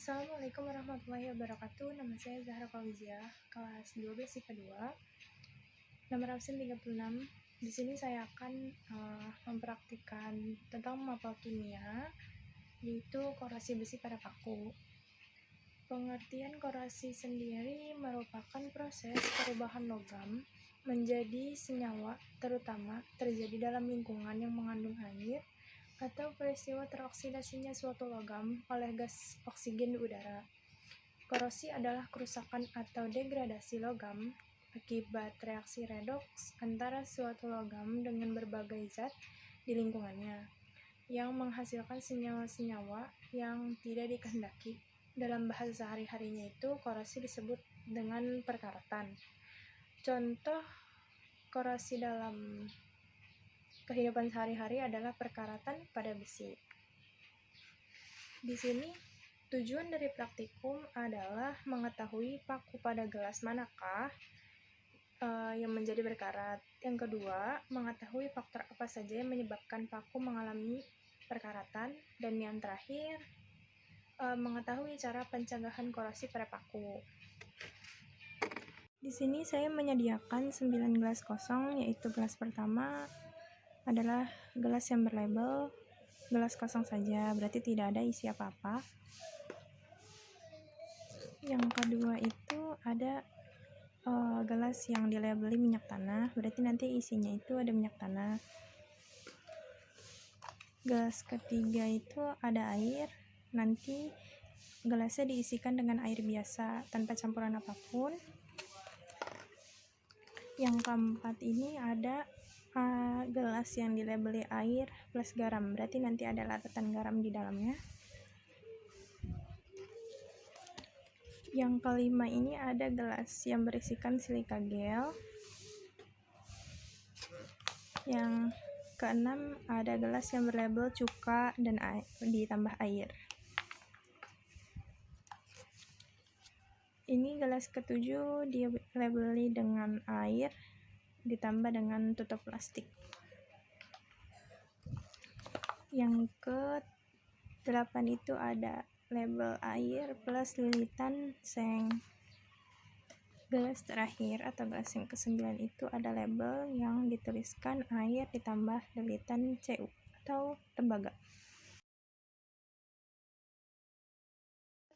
Assalamualaikum warahmatullahi wabarakatuh. Nama saya Zahra Fauzia, kelas 12 IPA 2, nomor absen 36. Di sini saya akan mempraktikkan tentang mapel kimia, yaitu korasi besi pada paku. Pengertian korasi sendiri merupakan proses perubahan logam menjadi senyawa, terutama terjadi dalam lingkungan yang mengandung air, atau peristiwa teroksidasinya suatu logam oleh gas oksigen di udara. Korosi adalah kerusakan atau degradasi logam akibat reaksi redoks antara suatu logam dengan berbagai zat di lingkungannya, yang menghasilkan senyawa-senyawa yang tidak dikehendaki. Dalam bahasa sehari-harinya itu, korosi disebut dengan perkaratan. Contoh korosi dalam kehidupan sehari-hari adalah perkaratan pada besi. Di sini tujuan dari praktikum adalah mengetahui paku pada gelas manakah yang menjadi berkarat. Yang kedua, mengetahui faktor apa saja yang menyebabkan paku mengalami perkaratan. Dan yang terakhir, mengetahui cara pencegahan korosi pada paku. Di sini saya menyediakan 9 gelas kosong, yaitu gelas pertama adalah gelas yang berlabel gelas kosong saja, berarti tidak ada isi apa-apa. Yang kedua itu ada gelas yang dilabeli minyak tanah, berarti nanti isinya itu ada minyak tanah. Gelas ketiga itu ada air, nanti gelasnya diisikan dengan air biasa tanpa campuran apapun. Yang keempat ini ada gelas yang dilabeli air plus garam, berarti nanti ada larutan garam di dalamnya. Yang kelima ini ada gelas yang berisikan silika gel. Yang keenam ada gelas yang berlabel cuka dan ditambah air. Ini gelas ketujuh dilabeli dengan air ditambah dengan tutup plastik. Yang ke-8 itu ada label air plus lilitan seng. Gelas terakhir atau gelas yang ke-9 itu ada label yang dituliskan air ditambah lilitan CU atau tembaga.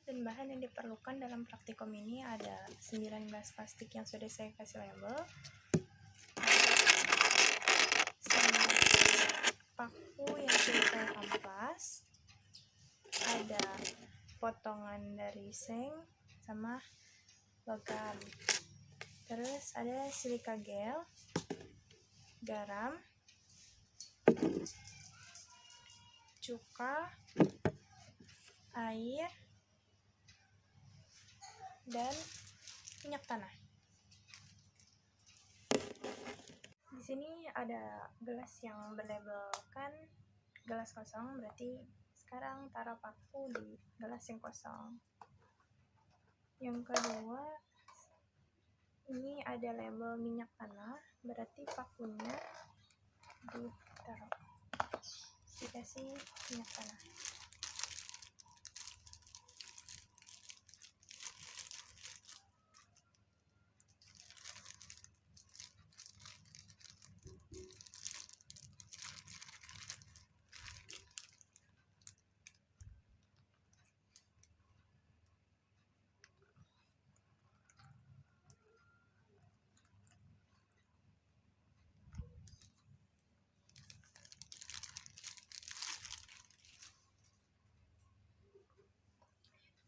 Dan bahan yang diperlukan dalam praktikum ini ada 9 gelas plastik yang sudah saya kasih label, sama paku yang sudah saya amplas, ada potongan dari seng sama logam, terus ada silika gel, garam, cuka, air, dan minyak tanah. Di sini ada gelas yang berlabelkan gelas kosong, berarti sekarang taruh paku di gelas yang kosong. Yang kedua, ini ada label minyak tanah, berarti pakunya dikasih minyak tanah.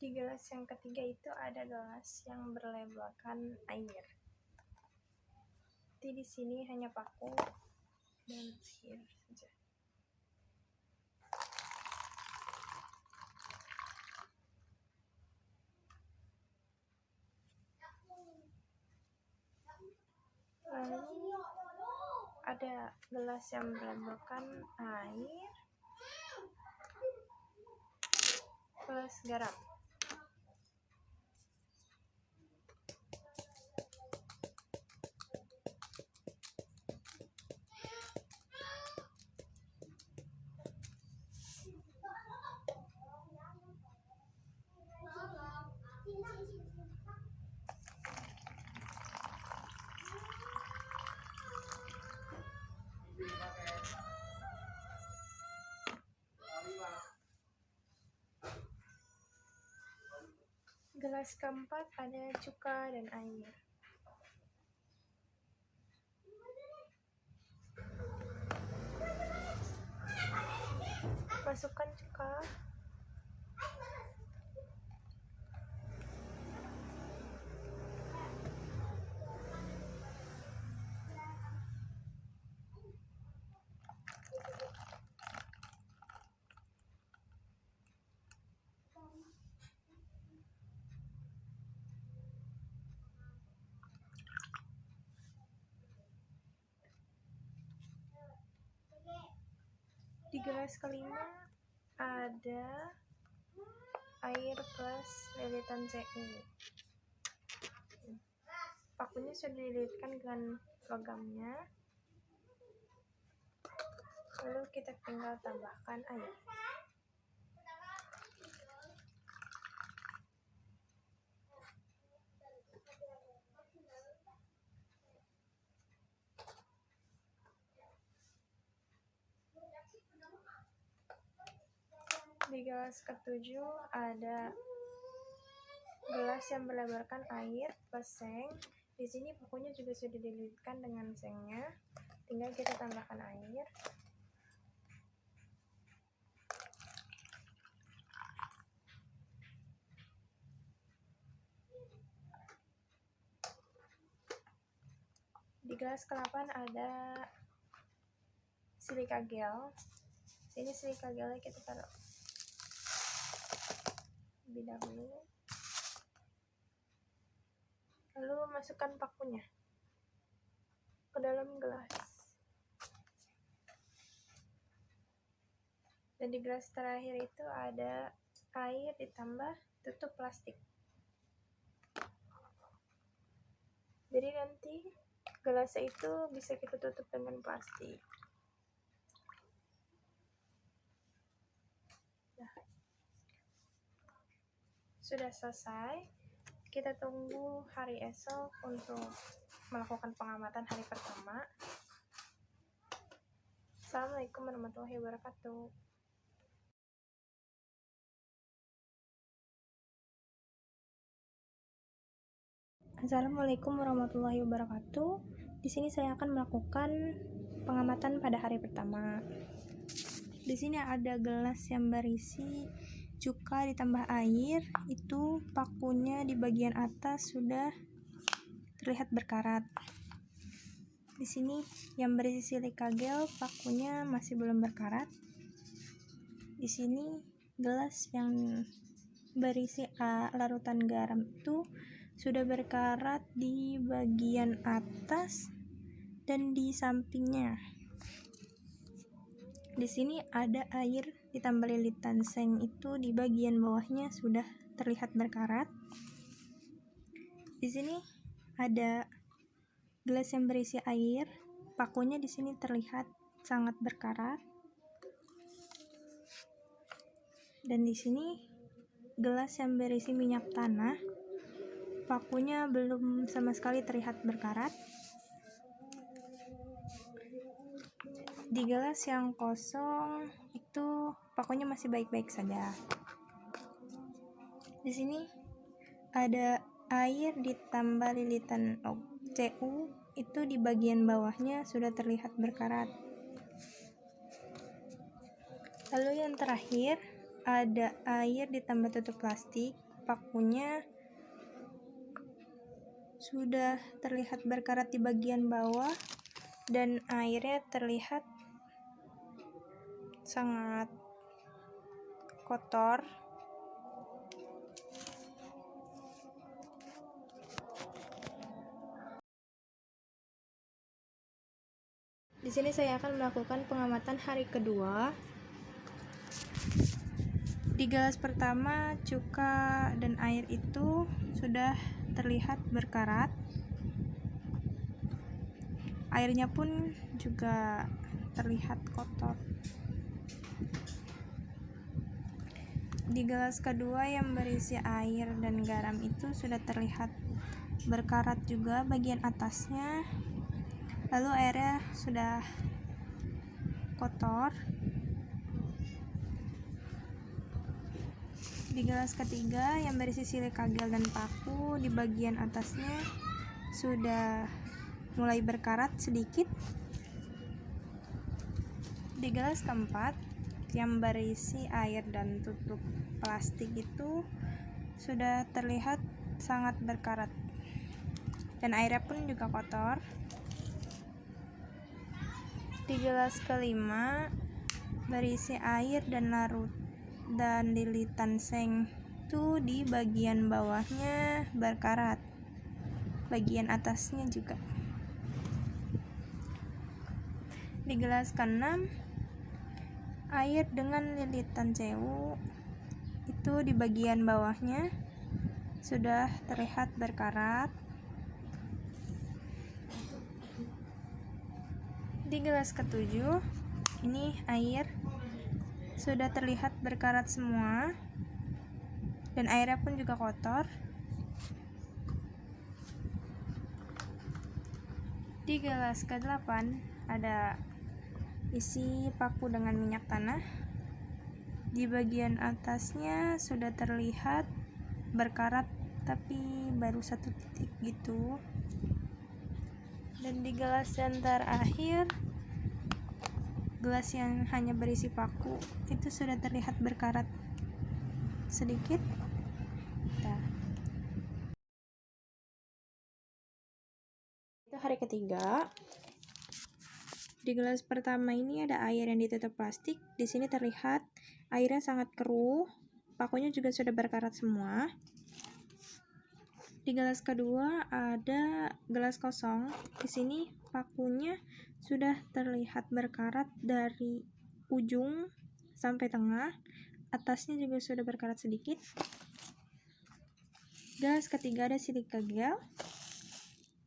Di gelas yang ketiga itu ada gelas yang berlabelkan air. Di sini hanya paku dan air saja. Lalu ada gelas yang berlabelkan air plus garam. Gelas keempat ada cuka dan air. Masukkan cuka. Di gelas kelima ada air plus lilitan CU. Pakunya sudah dililitkan dengan logamnya. Lalu kita tinggal tambahkan air. Di gelas ketujuh ada gelas yang berlebarkan air plus seng. Di sini pakunya juga sudah dililitkan dengan sengnya. Tinggal kita tambahkan air. Di gelas ke-8 ada silika gel. Sini silika gelnya kita taruh lebih dahulu. Lalu masukkan pakunya ke dalam gelas. Dan di gelas terakhir itu ada air ditambah tutup plastik. Jadi nanti gelasnya itu bisa kita tutup dengan plastik. Nah, sudah selesai. Kita tunggu hari esok untuk melakukan pengamatan hari pertama. Assalamualaikum warahmatullahi wabarakatuh. Assalamualaikum warahmatullahi wabarakatuh. Di sini saya akan melakukan pengamatan pada hari pertama. Di sini ada gelas yang berisi cuka ditambah air. Itu pakunya di bagian atas sudah terlihat berkarat. Di sini yang berisi silika gel, pakunya masih belum berkarat. Di sini gelas yang berisi larutan garam itu sudah berkarat di bagian atas dan di sampingnya. Di sini ada air ditambah lilitan seng, itu di bagian bawahnya sudah terlihat berkarat. Di sini ada gelas yang berisi air, pakunya di sini terlihat sangat berkarat. Dan di sini gelas yang berisi minyak tanah, pakunya belum sama sekali terlihat berkarat. Di gelas yang kosong itu pakunya masih baik-baik saja. Di sini ada air ditambah lilitan CU, itu di bagian bawahnya sudah terlihat berkarat. Lalu yang terakhir ada air ditambah tutup plastik, pakunya sudah terlihat berkarat di bagian bawah dan airnya terlihat sangat kotor. Di sini saya akan melakukan pengamatan hari kedua. Di gelas pertama, cuka dan air itu sudah terlihat berkarat. Airnya pun juga terlihat kotor. Di gelas kedua yang berisi air dan garam itu sudah terlihat berkarat juga bagian atasnya. Lalu airnya sudah kotor. Di gelas ketiga yang berisi silika gel dan paku, di bagian atasnya sudah mulai berkarat sedikit. Di gelas keempat yang berisi air dan tutup plastik itu sudah terlihat sangat berkarat dan airnya pun juga kotor. Di gelas kelima berisi air dan larut dan lilitan seng itu di bagian bawahnya berkarat, bagian atasnya juga. Di gelas keenam air dengan lilitan CU itu di bagian bawahnya sudah terlihat berkarat. Di gelas ketujuh ini air sudah terlihat berkarat semua dan airnya pun juga kotor. Di gelas ke-8 ada isi paku dengan minyak tanah. Di bagian atasnya sudah terlihat berkarat tapi baru 1 titik gitu. Dan di gelas yang terakhir, gelas yang hanya berisi paku itu sudah terlihat berkarat sedikit. Itu hari ketiga. Di gelas pertama ini ada air yang ditutup plastik. Di sini terlihat airnya sangat keruh, pakunya juga sudah berkarat semua. Di gelas kedua ada gelas kosong. Di sini pakunya sudah terlihat berkarat dari ujung sampai tengah. Atasnya juga sudah berkarat sedikit. Gelas ketiga ada silika gel.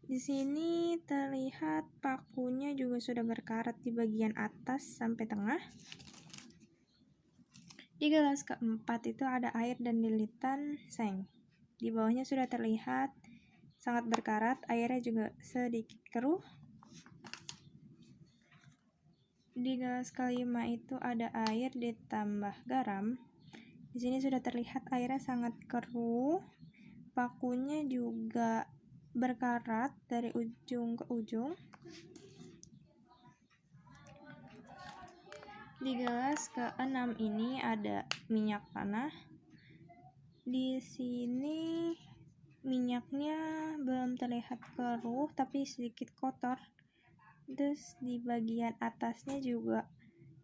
Di sini terlihat pakunya juga sudah berkarat di bagian atas sampai tengah. Di gelas keempat itu ada air dan lilitan seng. Di bawahnya sudah terlihat sangat berkarat, airnya juga sedikit keruh. Di gelas kelima itu ada air ditambah garam. Di sini sudah terlihat airnya sangat keruh, pakunya juga berkarat dari ujung ke ujung. Di gelas ke-6 ini ada minyak tanah. Di sini minyaknya belum terlihat keruh tapi sedikit kotor. Terus di bagian atasnya juga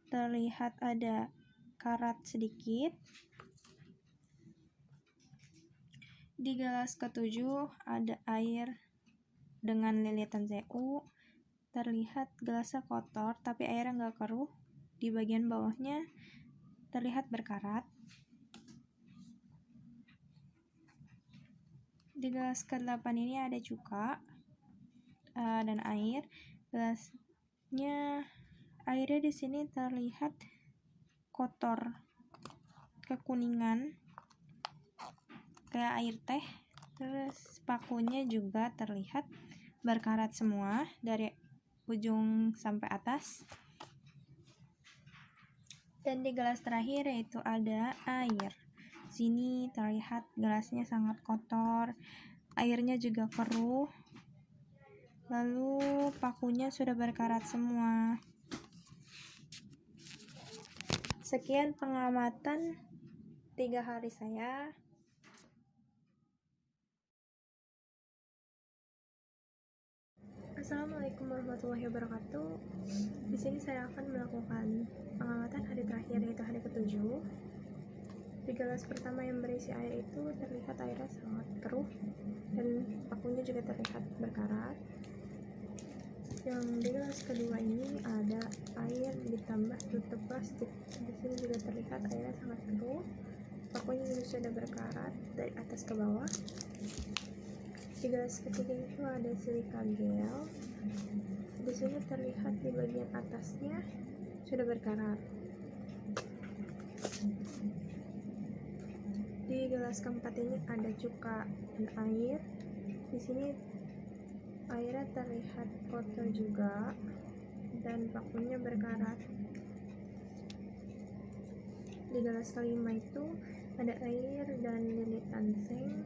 terlihat ada karat sedikit. Di gelas ke-7 ada air dengan lilitan CU. Terlihat gelasnya kotor tapi airnya nggak keruh. Di bagian bawahnya terlihat berkarat. Di gelas ke-8 ini ada cuka dan air. Gelasnya airnya di sini terlihat kotor, kekuningan kayak air teh. Terus pakunya juga terlihat berkarat semua dari ujung sampai atas. Dan di gelas terakhir yaitu ada air. Sini terlihat gelasnya sangat kotor, airnya juga keruh, lalu pakunya sudah berkarat semua. Sekian pengamatan 3 hari saya. Assalamualaikum warahmatullahi wabarakatuh. Di sini saya akan melakukan pengamatan hari terakhir yaitu hari ke-7. Di gelas pertama yang berisi air itu terlihat airnya sangat keruh dan pakunya juga terlihat berkarat. Yang di gelas kedua ini ada air ditambah tutup plastik. Di sini juga terlihat airnya sangat keruh, pakunya juga sudah berkarat dari atas ke bawah. Di gelas ketiga itu ada silika gel. Di sini terlihat di bagian atasnya sudah berkarat. Di gelas keempat ini ada cuka dan air. Di sini airnya terlihat kotor juga dan pakunya berkarat. Di gelas kelima itu ada air dan lilitan seng.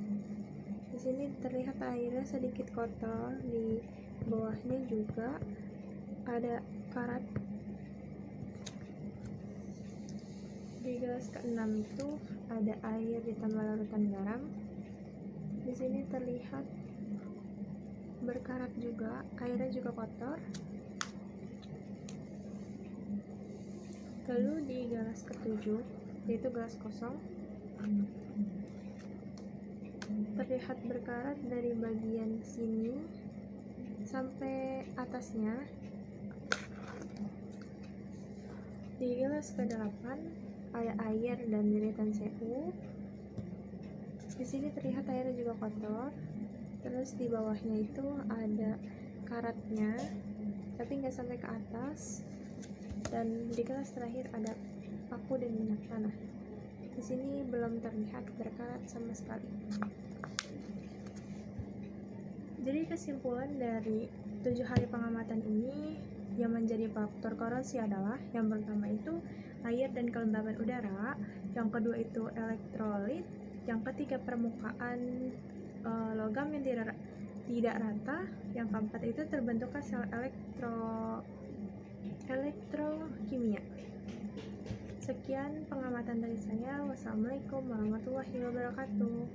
Di sini terlihat airnya sedikit kotor, di bawahnya juga ada karat. Di gelas ke-6 itu ada air ditambah larutan garam. Di sini terlihat berkarat juga, airnya juga kotor. Lalu di gelas ke-7, yaitu gelas kosong, terlihat berkarat dari bagian sini sampai atasnya. Di gelas ke-8 ada air dan lilitan CU. Di sini terlihat airnya juga kotor. Terus di bawahnya itu ada karatnya, tapi nggak sampai ke atas. Dan di gelas terakhir ada paku dan minyak tanah. Di sini belum terlihat berkarat sama sekali. Jadi kesimpulan dari 7 hari pengamatan ini yang menjadi faktor korosi adalah yang pertama itu air dan kelembaban udara, yang kedua itu elektrolit, yang ketiga permukaan logam yang tidak rata, yang keempat itu terbentuknya sel elektrokimia. Sekian pengamatan dari saya. Wassalamualaikum warahmatullahi wabarakatuh.